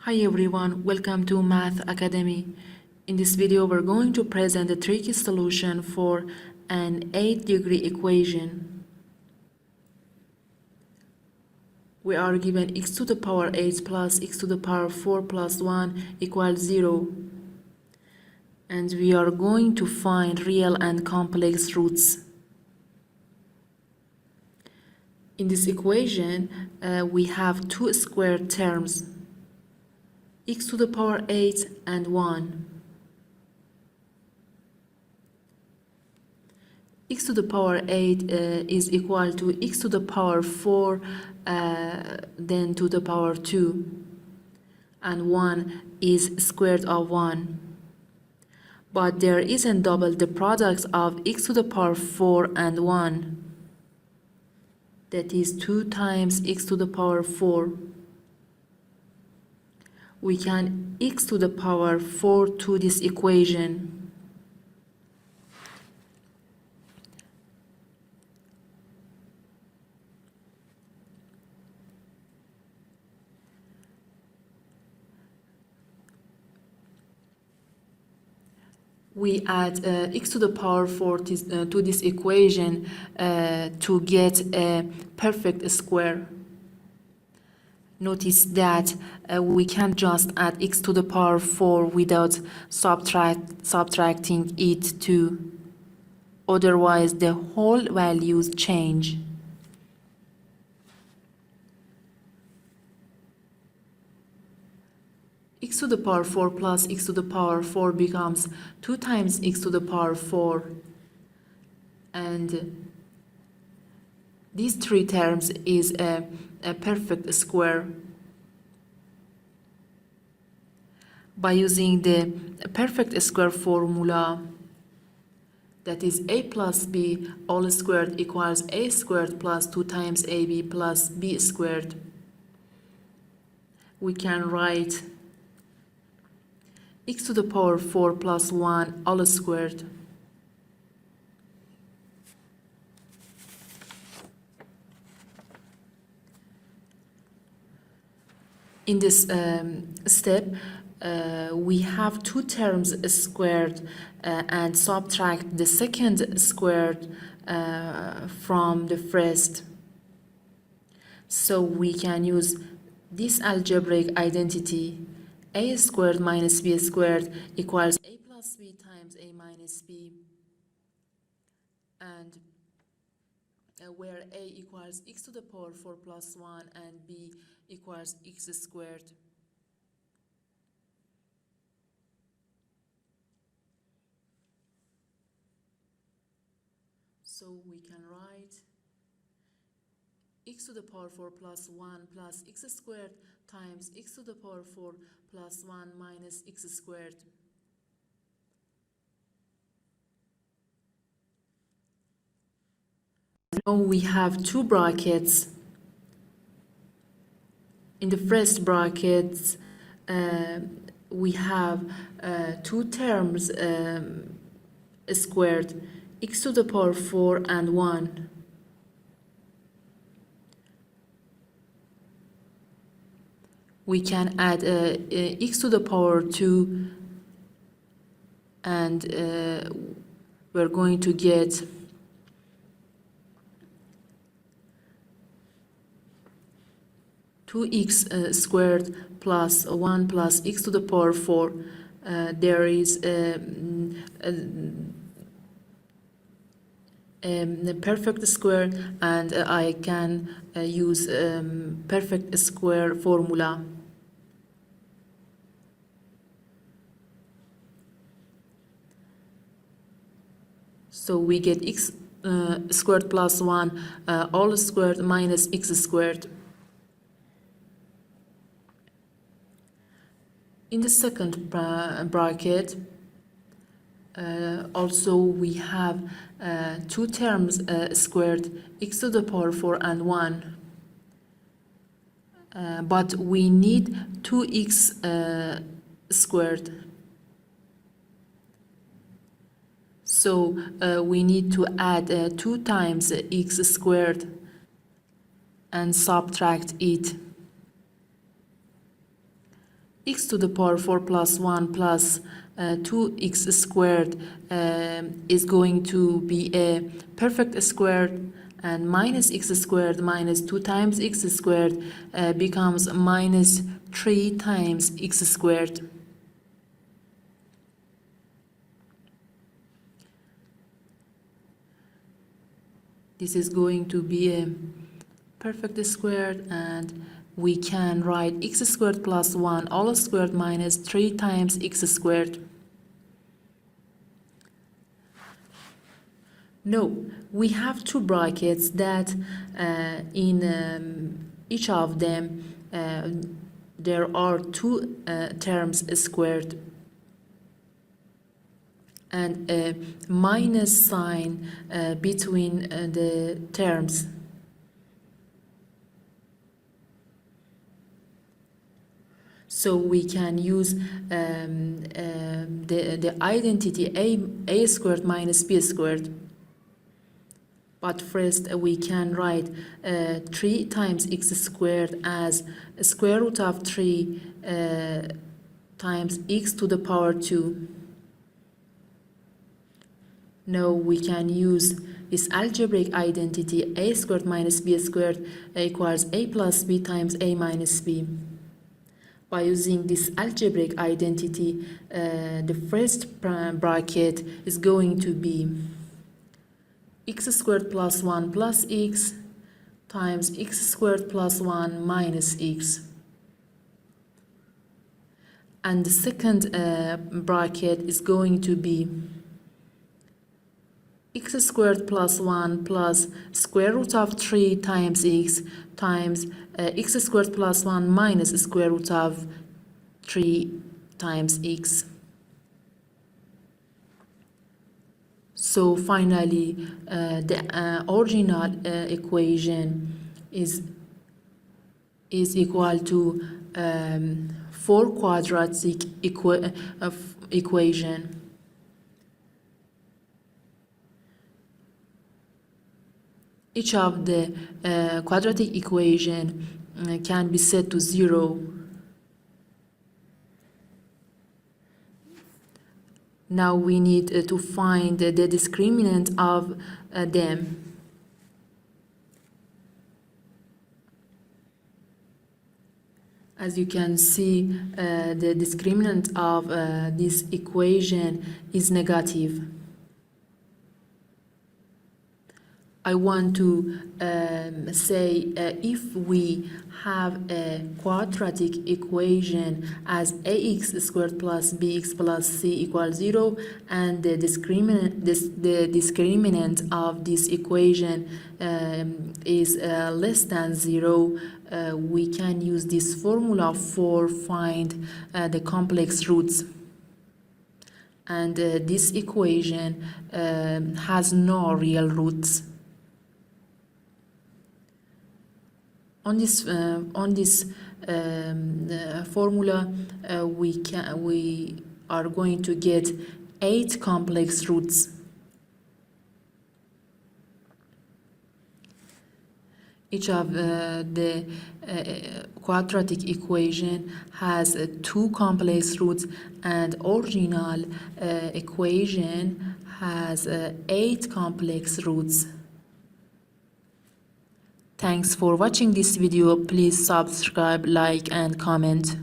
Hi everyone, welcome to Math Academy. In this video, we're going to present a tricky solution for an 8-degree equation. We are given x to the power 8 plus x to the power 4 plus 1 equals 0. And we are going to find real and complex roots. In this equation, we have two squared terms, x to the power 8 and 1. X to the power 8 is equal to x to the power 4 then to the power 2, and 1 is squared of 1. But there isn't double the product of x to the power 4 and 1. That is 2 times x to the power 4. We can x to the power 4 to this equation. We add x to the power 4 to this equation to get a perfect square. Notice that we can't just add x to the power 4 without subtracting it too. Otherwise, the whole values change. X to the power 4 plus x to the power 4 becomes 2 times x to the power 4. And these three terms is a perfect square. By using the perfect square formula, that is a plus b all squared equals a squared plus 2 times ab plus b squared, we can write x to the power 4 plus 1 all squared. In this step, we have two terms squared and subtract the second squared from the first. So we can use this algebraic identity. A squared minus b squared equals a plus b times a minus b, and where a equals x to the power 4 plus 1 and b equals x squared. So we can write x to the power 4 plus 1 plus x squared times x to the power 4 plus 1 minus x squared. Now we have two brackets. In the first brackets, we have two terms squared, x to the power 4 and 1. We can add x to the power 2, and we're going to get two x squared plus 1 plus x to the power 4. There is a perfect square, and I can use perfect square formula. So we get x squared plus 1 all squared minus x squared. In the second bracket, also we have two terms squared, x to the power 4 and 1. But we need 2x squared. So we need to add 2 times x squared and subtract it. x to the power 4 plus 1 plus 2x squared is going to be a perfect square, and minus x squared minus 2 times x squared becomes minus 3 times x squared. This is going to be a perfect square, and we can write x squared plus 1 all squared minus 3 times x squared. No, we have two brackets that in each of them there are two terms squared, and a minus sign between the terms. So we can use the identity a squared minus b squared. But first we can write 3 times x squared as square root of 3 times x to the power 2. Now we can use this algebraic identity a squared minus b squared equals a plus b times a minus b. By using this algebraic identity, the first bracket is going to be x squared plus 1 plus x times x squared plus 1 minus x. And the second bracket is going to be x squared plus 1 plus square root of 3 times x squared plus 1 minus square root of 3 times x. So finally, the original equation is equal to 4 quadratic equation. Each of the quadratic equation can be set to 0. Now we need to find the discriminant of them. As you can see, the discriminant of this equation is negative. I want to say if we have a quadratic equation as ax squared plus bx plus c equals 0, and the discriminant of this equation is less than 0, we can use this formula for find the complex roots. And this equation has no real roots. On this formula, we are going to get 8 complex roots. Each of the quadratic equation has 2 complex roots, and original equation has 8 complex roots. Thanks for watching this video. Please subscribe, like, and comment.